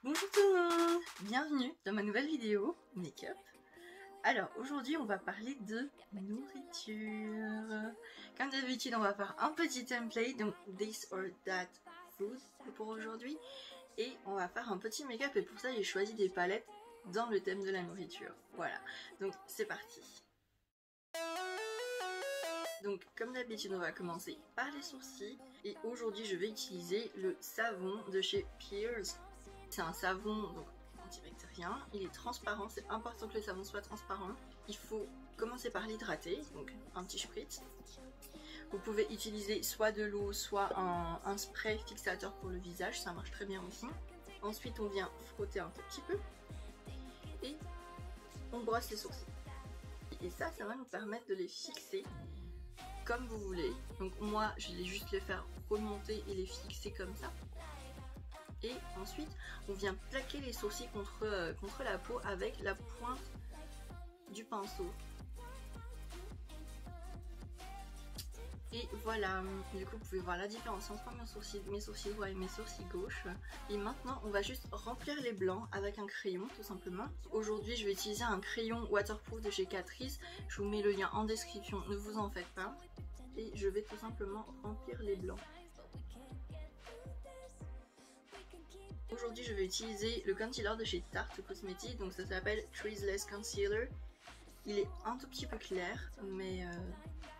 Bonjour tout le monde, bienvenue dans ma nouvelle vidéo make-up. Alors aujourd'hui on va parler de nourriture. Comme d'habitude on va faire un petit template, donc this or that food pour aujourd'hui. Et on va faire un petit make-up et pour ça j'ai choisi des palettes dans le thème de la nourriture. Voilà, donc c'est parti. Donc comme d'habitude on va commencer par les sourcils. Et aujourd'hui je vais utiliser le savon de chez Pears. C'est un savon donc antibactérien, il est transparent, c'est important que le savon soit transparent. Il faut commencer par l'hydrater, donc un petit spritz. Vous pouvez utiliser soit de l'eau, soit un spray fixateur pour le visage, ça marche très bien aussi. Ensuite on vient frotter un tout petit peu et on brosse les sourcils. Et ça va nous permettre de les fixer comme vous voulez. Donc moi je vais juste les faire remonter et les fixer comme ça. Et ensuite on vient plaquer les sourcils contre la peau avec la pointe du pinceau. Et voilà, du coup vous pouvez voir la différence entre mes sourcils droits et mes sourcils gauches. Et maintenant on va juste remplir les blancs avec un crayon tout simplement. Aujourd'hui je vais utiliser un crayon waterproof de chez Catrice, je vous mets le lien en description, ne vous en faites pas. Et je vais tout simplement remplir les blancs. Aujourd'hui je vais utiliser le concealer de chez Tarte Cosmetics, donc ça s'appelle Creaseless Concealer. Il est un tout petit peu clair, mais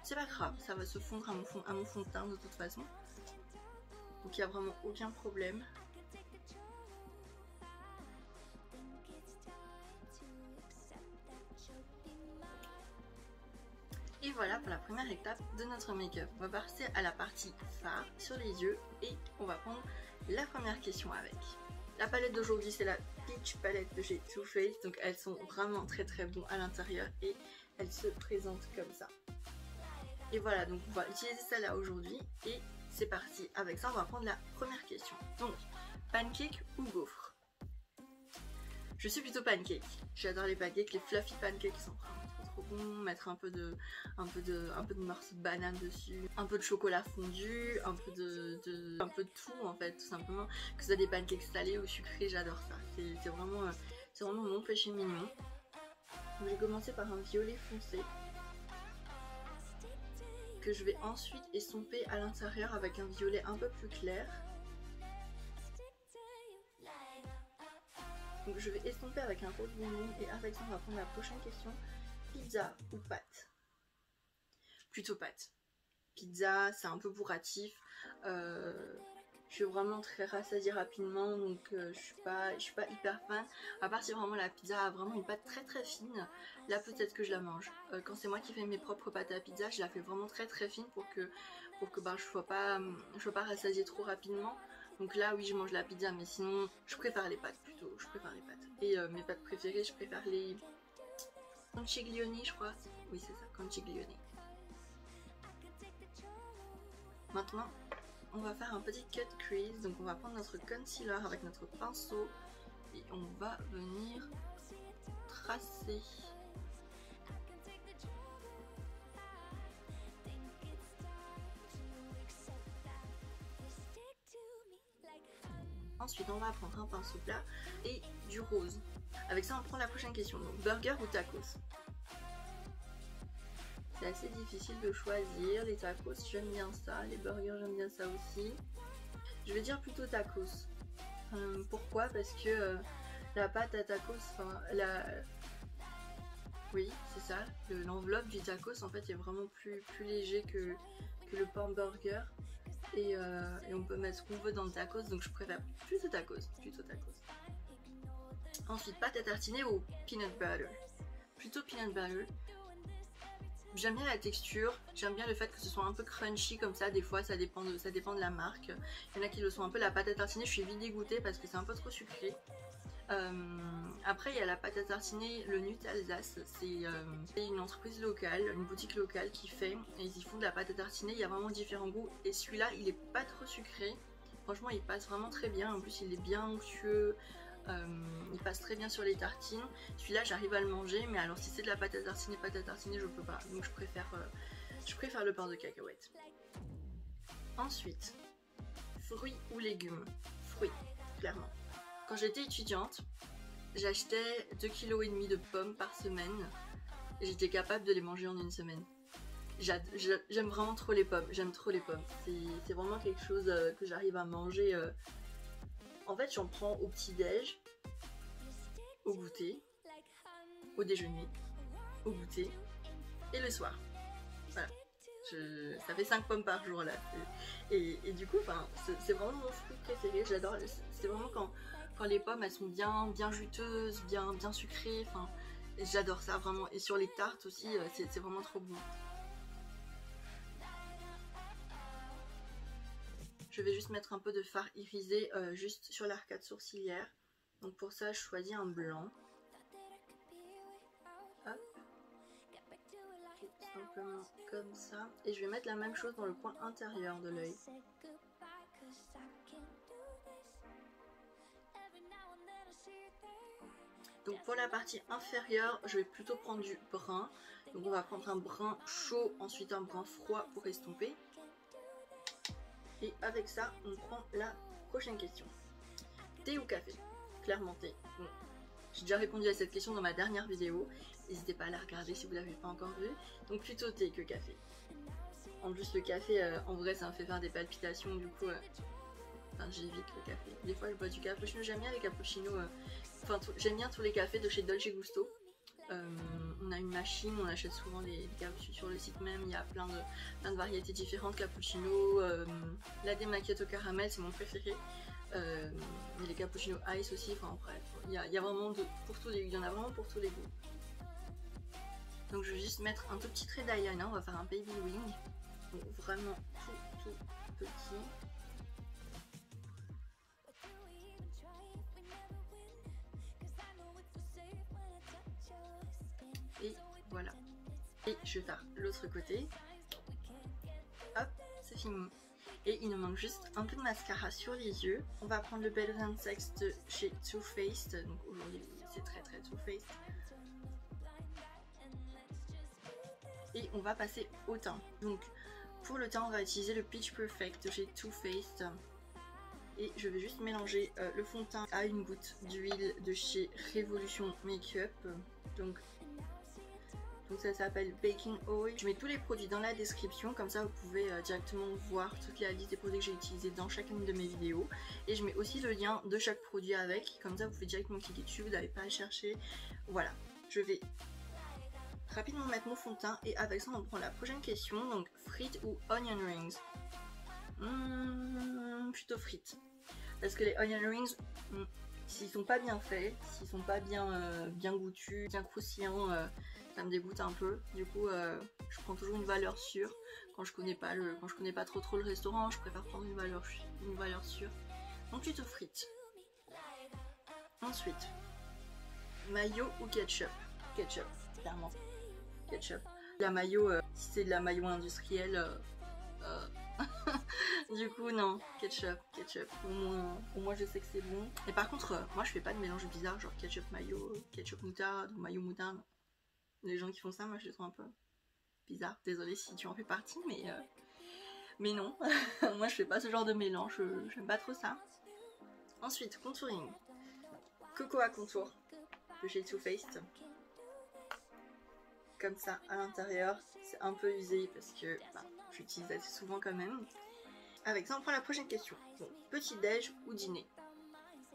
c'est pas grave, ça va se fondre à mon fond de teint de toute façon. Donc il n'y a vraiment aucun problème. Et voilà pour la première étape de notre make-up. On va passer à la partie fard sur les yeux et on va prendre la première question avec. La palette d'aujourd'hui c'est la Peach palette de chez Too Faced, donc elles sont vraiment très bonnes à l'intérieur et elles se présentent comme ça. Et voilà, donc on va utiliser celle-là aujourd'hui et c'est parti. Avec ça on va prendre la première question. Donc, pancake ou gaufre? Je suis plutôt pancake. J'adore les pancakes, les fluffy pancakes sont vraiment trop bons. Mettre un peu de morceaux de banane dessus, un peu de chocolat fondu, un peu de tout en fait, tout simplement. Que ce soit des pancakes salés ou sucrés, j'adore ça. C'est vraiment mon péché mignon. Je vais commencer par un violet foncé que je vais ensuite estomper à l'intérieur avec un violet un peu plus clair. Donc je vais estomper avec un rose mignon et avec ça on va prendre la prochaine question. Pizza ou pâte? Plutôt pâte. Pizza c'est un peu bourratif. Je suis vraiment très rassasiée rapidement, donc je suis pas hyper fan. À part si vraiment la pizza a vraiment une pâte très fine, là peut-être que je la mange. Quand c'est moi qui fais mes propres pâtes à pizza, je la fais vraiment très fine pour que je sois pas rassasiée trop rapidement. Donc là oui je mange la pizza, mais sinon je préfère les pâtes plutôt, Et mes pâtes préférées, je préfère les conchiglioni je crois. Oui c'est ça, conchiglioni. Maintenant on va faire un petit cut crease, donc on va prendre notre concealer avec notre pinceau et on va venir tracer. Ensuite on va prendre un pinceau plat et du rose. Avec ça on prend la prochaine question, donc burger ou tacos? C'est assez difficile de choisir. Les tacos j'aime bien ça, les burgers j'aime bien ça aussi. Je vais dire plutôt tacos. Pourquoi? Parce que la pâte à tacos, oui c'est ça, l'enveloppe du tacos en fait est vraiment plus léger que le pain burger. Et on peut mettre ce qu'on veut dans le tacos, donc je préfère plutôt tacos. Ensuite pâte à tartiner ou peanut butter? Plutôt peanut butter. J'aime bien la texture, j'aime bien le fait que ce soit un peu crunchy comme ça, des fois ça dépend de la marque. Il y en a qui le sont un peu. La pâte à tartiner je suis vite dégoûtée parce que c'est un peu trop sucré. Après il y a la pâte à tartiner, le Nut Alsace, c'est une entreprise locale, une boutique locale qui fait, et ils font de la pâte à tartiner, il y a vraiment différents goûts et celui-là il est pas trop sucré, franchement il passe vraiment très bien, en plus il est bien onctueux, il passe très bien sur les tartines. Celui-là j'arrive à le manger, mais alors si c'est de la pâte à tartiner je peux pas, donc je préfère le beurre de cacahuète. Ensuite, fruits ou légumes? Fruits, clairement. Quand j'étais étudiante, j'achetais 2,5 kg de pommes par semaine et j'étais capable de les manger en une semaine. J'aime vraiment trop les pommes, j'aime trop les pommes. C'est vraiment quelque chose que j'arrive à manger. En fait, j'en prends au petit-déj, au goûter, au déjeuner, au goûter et le soir. Voilà. Ça fait 5 pommes par jour là. Et du coup, c'est vraiment mon fruit préféré. J'adore. C'est vraiment quand les pommes elles sont bien juteuses, bien sucrées. J'adore ça vraiment. Et sur les tartes aussi, c'est vraiment trop bon. Je vais juste mettre un peu de fard irisé juste sur l'arcade sourcilière. Donc pour ça, je choisis un blanc. Hop. Simplement comme ça. Et je vais mettre la même chose dans le coin intérieur de l'œil. Donc pour la partie inférieure, je vais plutôt prendre du brun. Donc on va prendre un brun chaud, ensuite un brun froid pour estomper. Et avec ça, on prend la prochaine question. Thé ou café? Clairement thé. Bon. J'ai déjà répondu à cette question dans ma dernière vidéo. N'hésitez pas à la regarder si vous ne l'avez pas encore vue. Donc plutôt thé que café. En plus le café, en vrai ça me fait faire des palpitations, du coup j'évite le café. Des fois je bois du cappuccino, j'aime bien les cappuccinos. J'aime bien tous les cafés de chez Dolce Gusto. On a une machine, on achète souvent les cappuccinos sur le site même, il y a plein de variétés différentes, cappuccino, latte macchiato caramel c'est mon préféré, il y a les cappuccinos ice aussi, bref, il y a vraiment il y en a vraiment pour tous les goûts. Donc je vais juste mettre un tout petit trait d'eyeliner, on va faire un baby wing, donc vraiment tout petit. Et voilà. Et je vais faire l'autre côté. Hop, c'est fini. Et il nous manque juste un peu de mascara sur les yeux. On va prendre le Bell Sex de chez Too Faced. Donc aujourd'hui c'est très Too Faced. Et on va passer au teint. Donc pour le teint on va utiliser le Peach Perfect de chez Too Faced. Et je vais juste mélanger le fond de teint à une goutte d'huile de chez Revolution Makeup. Donc ça s'appelle Baking Oil. Je mets tous les produits dans la description, comme ça vous pouvez directement voir toute la liste des produits que j'ai utilisés dans chacune de mes vidéos. Et je mets aussi le lien de chaque produit avec, comme ça vous pouvez directement cliquer dessus, vous n'avez pas à chercher. Voilà, je vais rapidement mettre mon fond de teint et avec ça on prend la prochaine question. Donc frites ou onion rings? Plutôt frites. Parce que les onion rings, s'ils sont pas bien faits, s'ils sont pas bien goûtus, bien croustillants, ça me dégoûte un peu. Du coup je prends toujours une valeur sûre. Quand je connais pas trop le restaurant, je préfère prendre une valeur sûre. Donc plutôt frites. Ensuite, mayo ou ketchup? Ketchup, clairement. Ketchup. La mayo, si c'est de la mayo industrielle, du coup non, ketchup. Au moins je sais que c'est bon. Et par contre, moi je fais pas de mélange bizarre, genre ketchup mayo, ketchup moutarde ou mayo moutarde. Les gens qui font ça, moi je les trouve un peu bizarre. Désolée si tu en fais partie, mais non. Moi je fais pas ce genre de mélange, j'aime pas trop ça. Ensuite, contouring. Coco à contour de chez Too Faced. Comme ça à l'intérieur, c'est un peu usé parce que j'utilise assez souvent quand même. Avec ça on prend la prochaine question. Donc, petit déj ou dîner?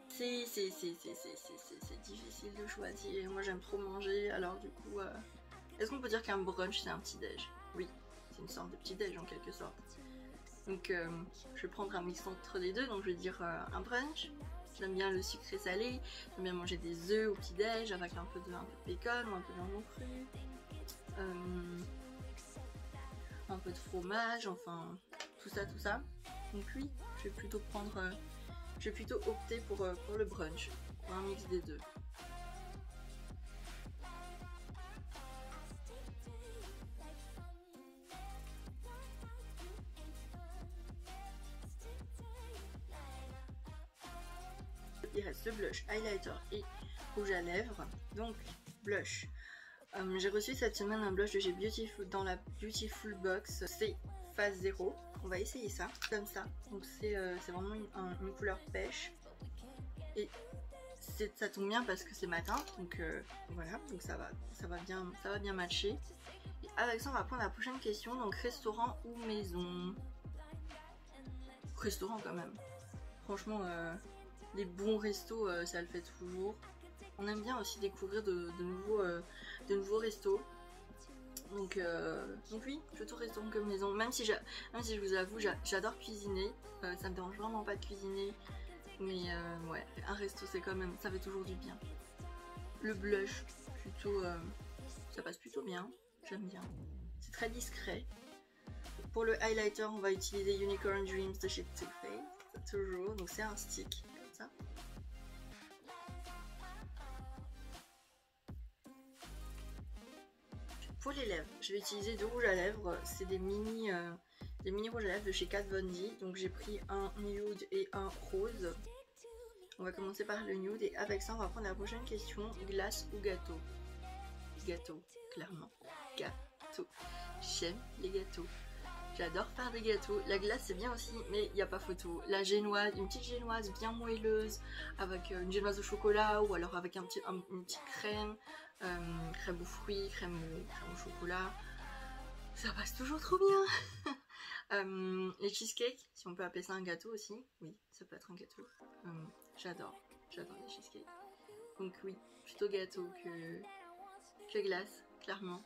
C'est difficile de choisir. Moi j'aime trop manger, alors du coup est-ce qu'on peut dire qu'un brunch c'est un petit déj? Oui, c'est une sorte de petit déj en quelque sorte. Donc je vais prendre un mix entre les deux, donc je vais dire un brunch. J'aime bien le sucré salé, j'aime bien manger des œufs au petit déj avec un peu de bacon ou un peu de jambon cru, un peu de fromage, enfin tout ça. Donc oui, je vais plutôt opter pour le brunch, pour un mix des deux. Il reste le blush, highlighter et rouge à lèvres. Donc blush. J'ai reçu cette semaine un blush de chez Beautiful dans la Beautiful Box. C'est phase 0. On va essayer ça, comme ça. Donc c'est vraiment une couleur pêche. Et ça tombe bien parce que c'est matin, donc voilà, donc ça va bien matcher. Et avec ça, on va prendre la prochaine question, donc restaurant ou maison? Restaurant quand même. Franchement, les bons restos, ça le fait toujours. On aime bien aussi découvrir de nouveaux restos. Donc oui, plutôt restaurant que maison. Même si je vous avoue, j'adore cuisiner. Ça me dérange vraiment pas de cuisiner. Mais ouais, un resto c'est quand même, ça fait toujours du bien. Le blush, plutôt, ça passe plutôt bien. J'aime bien. C'est très discret. Pour le highlighter, on va utiliser Unicorn Dreams de chez Too Faced. Toujours. Donc c'est un stick comme ça. Pour les lèvres, je vais utiliser deux rouges à lèvres. C'est des mini rouges à lèvres de chez Kat Von D. Donc j'ai pris un nude et un rose. On va commencer par le nude et avec ça on va prendre la prochaine question. Glace ou gâteau? Gâteau, clairement. Gâteau. J'aime les gâteaux. J'adore faire des gâteaux. La glace c'est bien aussi, mais il n'y a pas photo. La génoise, une petite génoise bien moelleuse avec une génoise au chocolat ou alors avec une petite crème, crème aux fruits, crème au chocolat. Ça passe toujours trop bien. Les cheesecakes, si on peut appeler ça un gâteau aussi. Oui, ça peut être un gâteau. J'adore les cheesecakes. Donc oui, plutôt gâteau que glace, clairement.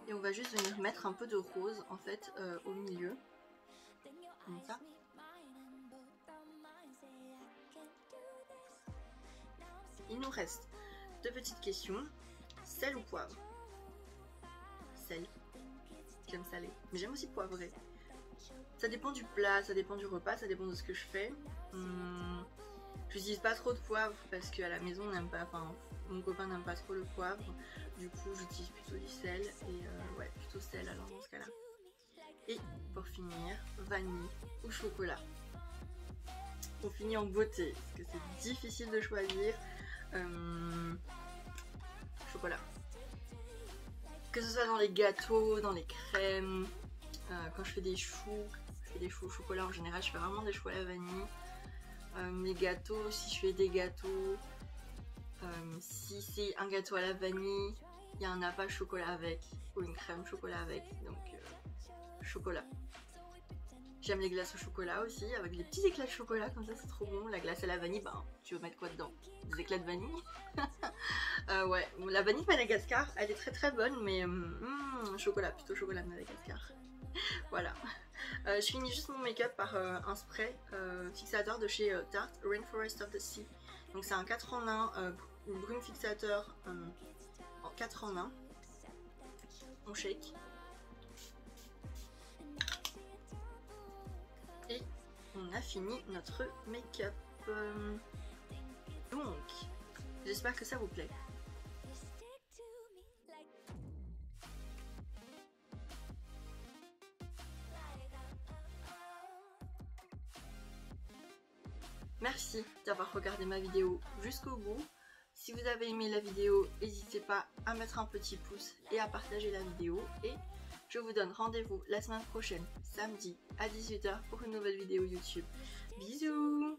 Et on va juste venir mettre un peu de rose en fait au milieu. Comme ça. Il nous reste deux petites questions. Sel ou poivre? Sel. J'aime salé. Mais j'aime aussi poivré. Ça dépend du plat, ça dépend du repas, ça dépend de ce que je fais. J'utilise pas trop de poivre parce qu'à la maison on n'aime pas, enfin mon copain n'aime pas trop le poivre. Du coup j'utilise plutôt du sel et ouais, plutôt sel alors dans ce cas là. Et pour finir, vanille ou chocolat. On finit en beauté parce que c'est difficile de choisir. Chocolat. Que ce soit dans les gâteaux, dans les crèmes, quand je fais des choux au chocolat en général, je fais vraiment des choux à la vanille. Les gâteaux, si je fais des gâteaux, si c'est un gâteau à la vanille, il y a un nappage chocolat avec, ou une crème chocolat avec, donc chocolat. J'aime les glaces au chocolat aussi, avec des petits éclats de chocolat, comme ça c'est trop bon. La glace à la vanille, ben, tu veux mettre quoi dedans? Des éclats de vanille. Ouais, la vanille de Madagascar, elle est très très bonne, mais chocolat, plutôt chocolat de Madagascar. Voilà. Je finis juste mon make-up par un spray fixateur de chez Tarte, Rainforest of the Sea. Donc c'est un 4 en 1, brune fixateur en 4 en 1. On shake. Et on a fini notre make-up. Donc, j'espère que ça vous plaît. Merci d'avoir regardé ma vidéo jusqu'au bout. Si vous avez aimé la vidéo, n'hésitez pas à mettre un petit pouce et à partager la vidéo. Et je vous donne rendez-vous la semaine prochaine, samedi à 18 h pour une nouvelle vidéo YouTube. Bisous!